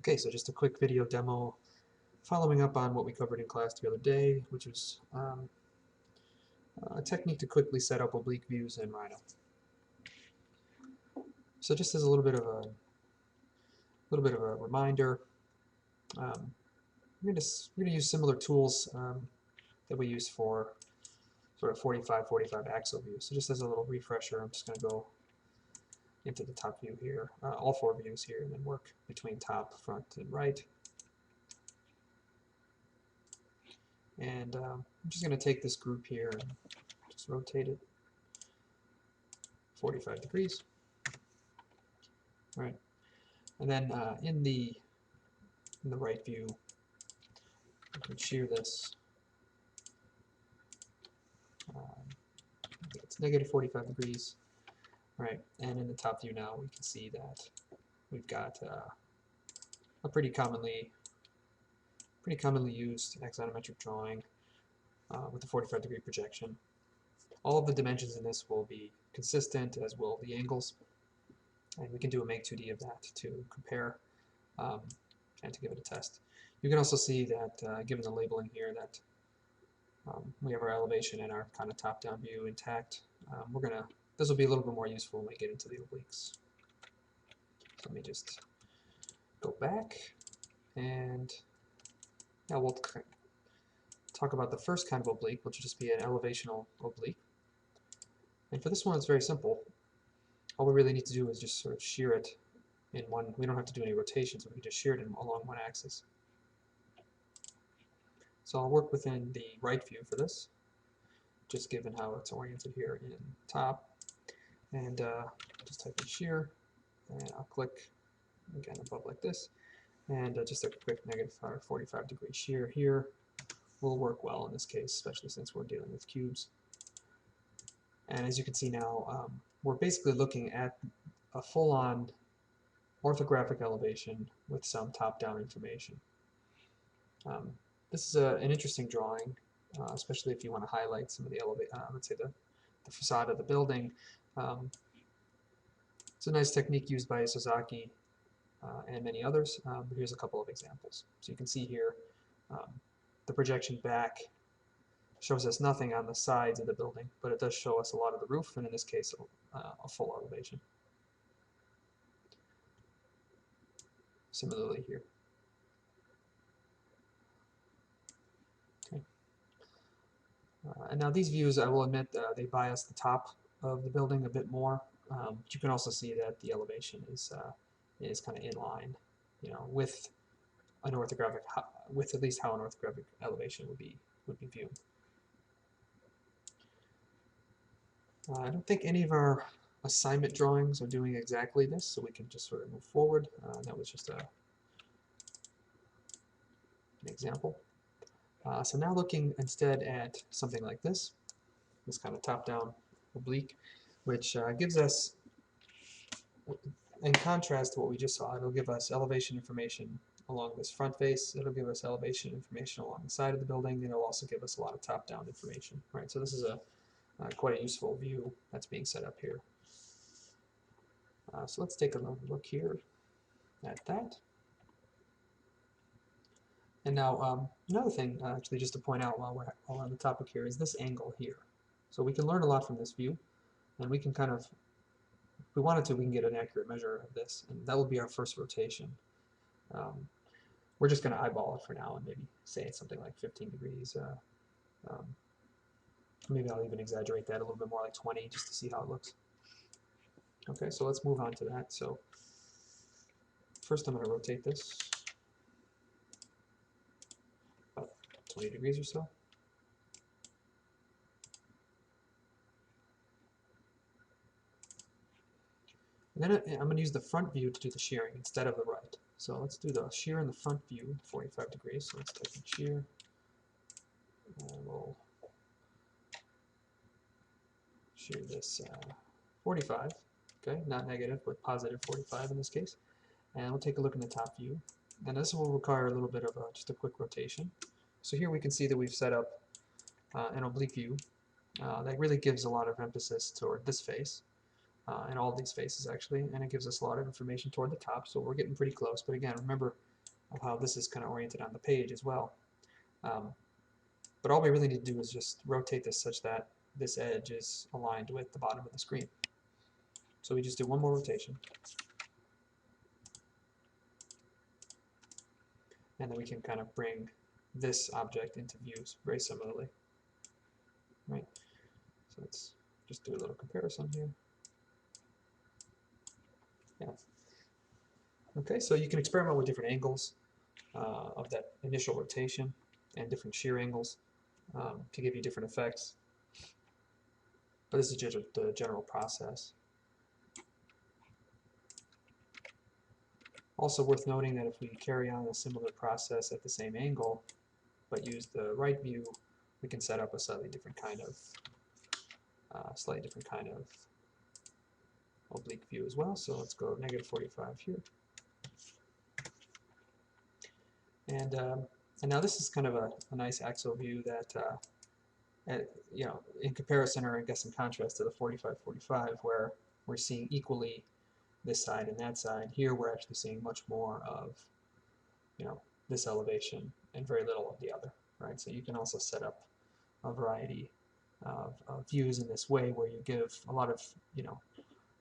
Okay, so just a quick video demo following up on what we covered in class the other day, which was a technique to quickly set up oblique views in Rhino. So just as a little bit of a reminder, we're gonna use similar tools that we use for sort of 45 axle views. So just as a little refresher, I'm just going to go into the top view here, all four views here, and then work between top, front, and right. And I'm just going to take this group here and just rotate it 45 degrees. All right, and then in the right view, I can shear this. It's negative 45 degrees. All right, and in the top view now, we can see that we've got a pretty commonly used axonometric drawing with a 45-degree projection. All of the dimensions in this will be consistent, as will the angles, and we can do a make 2D of that to compare and to give it a test. You can also see that given the labeling here that we have our elevation and our kind of top-down view intact. This will be a little bit more useful when we get into the obliques. So let me just go back, and now we'll talk about the first kind of oblique, which will just be an elevational oblique. And for this one, it's very simple. All we really need to do is just sort of shear it in one. We don't have to do any rotations, we can just shear it along one axis. So I'll work within the right view for this, just given how it's oriented here in top. And just type in shear, and I'll click again above like this, and just a quick negative 45-degree shear here will work well in this case, especially since we're dealing with cubes. And as you can see now, we're basically looking at a full-on orthographic elevation with some top-down information. This is an interesting drawing, especially if you want to highlight some of the let's say the facade of the building. It's a nice technique used by Isozaki and many others, but here's a couple of examples. So you can see here the projection back shows us nothing on the sides of the building, but it does show us a lot of the roof, and in this case a full elevation. Similarly here. Okay. And now these views, I will admit, they bias the top of the building a bit more, but you can also see that the elevation is kind of in line, with an orthographic, with at least how an orthographic elevation would be viewed. I don't think any of our assignment drawings are doing exactly this, so we can just sort of move forward. That was just an example. So now looking instead at something like this kind of top-down oblique, which gives us, in contrast to what we just saw, it'll give us elevation information along this front face, it'll give us elevation information along the side of the building, and it'll also give us a lot of top-down information. Right? So this is quite a useful view that's being set up here. So let's take a look here at that. And now another thing, actually, just to point out while we're on the topic here, is this angle here. So we can learn a lot from this view, and we can kind of, if we wanted to, we can get an accurate measure of this, and that will be our first rotation. We're just going to eyeball it for now and maybe say it's something like 15 degrees. Maybe I'll even exaggerate that a little bit more, like 20, just to see how it looks. Okay, so let's move on to that. So first I'm going to rotate this about 20 degrees or so. And then I'm going to use the front view to do the shearing instead of the right. So let's do the shear in the front view, 45 degrees. So let's type in shear, and we'll shear this 45. Okay, not negative, but positive 45 in this case. And we'll take a look in the top view. And this will require a little bit of just a quick rotation. So here we can see that we've set up an oblique view that really gives a lot of emphasis toward this face. And all these faces actually, and it gives us a lot of information toward the top, so we're getting pretty close. But again, remember, of how this is kind of oriented on the page as well. But all we really need to do is just rotate this such that this edge is aligned with the bottom of the screen. So we just do one more rotation. And then we can kind of bring this object into views very similarly. Right? So let's just do a little comparison here. Yeah. Okay, so you can experiment with different angles of that initial rotation and different shear angles to give you different effects. But this is just the general process. Also worth noting that if we carry on a similar process at the same angle, but use the right view, we can set up a slightly different kind of oblique view as well. So let's go -45 here. And now this is kind of a nice axial view that, you know, in comparison, or I guess in contrast to the 45-45, where we're seeing equally this side and that side. Here we're actually seeing much more of, you know, this elevation and very little of the other, right? So you can also set up a variety of views in this way, where you give a lot of, you know,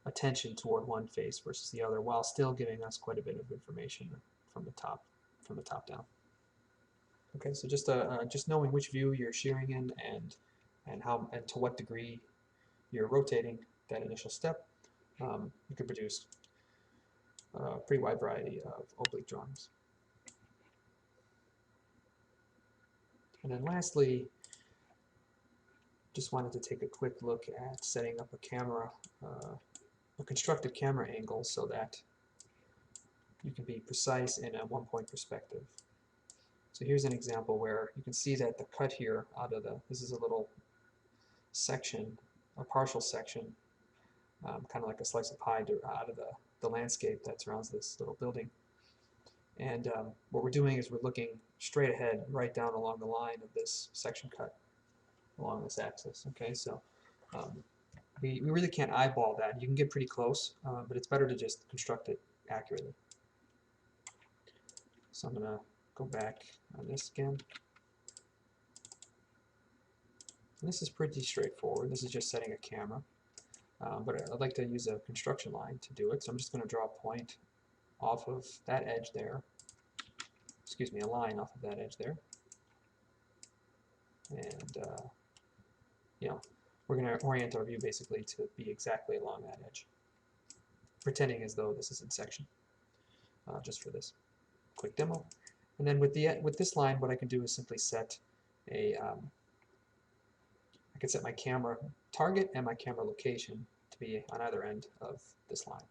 attention toward one face versus the other, while still giving us quite a bit of information from the top down. Okay, so just knowing which view you're shearing in and how and to what degree you're rotating that initial step, you can produce a pretty wide variety of oblique drawings. And then lastly, just wanted to take a quick look at setting up a camera, a constructed camera angle, so that you can be precise in a one-point perspective. So here's an example where you can see that the cut here out of this is a little section, a partial section, kind of like a slice of pie out of the landscape that surrounds this little building. And what we're doing is we're looking straight ahead, right down along the line of this section cut along this axis. Okay, so we really can't eyeball that. You can get pretty close, but it's better to just construct it accurately. So I'm going to go back on this again. And this is pretty straightforward. This is just setting a camera. But I'd like to use a construction line to do it. So I'm just going to draw a point off of that edge there. Excuse me, a line off of that edge there. And, you know, we're going to orient our view basically to be exactly along that edge, pretending as though this is in section, just for this quick demo. And then with this line, what I can do is simply set a I can set my camera target and my camera location to be on either end of this line.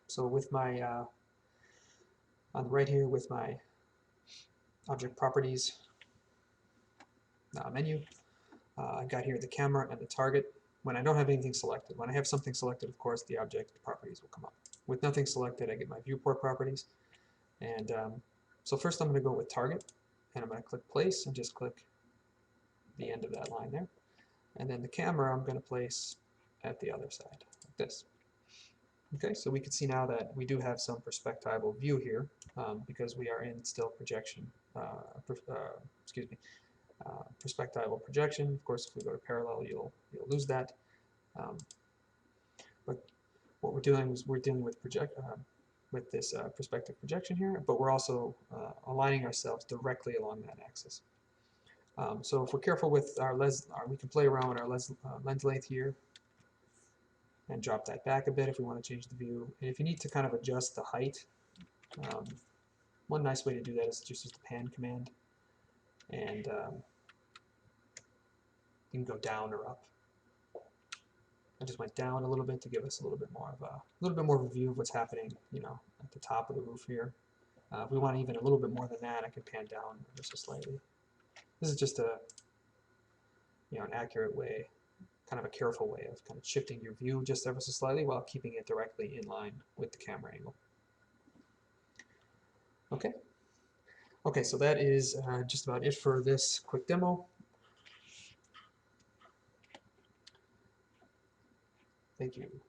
So with my on the right here, with my object properties menu, I've got here the camera and the target. When I don't have anything selected, when I have something selected, of course, the object properties will come up. With nothing selected, I get my viewport properties. And so first I'm going to go with target, and I'm going to click place and just click the end of that line there. And then the camera I'm going to place at the other side, like this. Okay, so we can see now that we do have some perspectival view here, because we are in still projection, perspectival projection. Of course, if we go to parallel, you'll lose that. But what we're doing is we're dealing with this perspective projection here, but we're also aligning ourselves directly along that axis. So if we're careful with our lens, we can play around with our lens length here and drop that back a bit if we want to change the view. And if you need to kind of adjust the height, one nice way to do that is just use the pan command, and you can go down or up. I just went down a little bit to give us a little bit more of a view of what's happening, you know, at the top of the roof here. If we want even a little bit more than that, I can pan down just so slightly. This is just an accurate way, kind of a careful way of kind of shifting your view just ever so slightly while keeping it directly in line with the camera angle. Okay, so that is just about it for this quick demo. Thank you.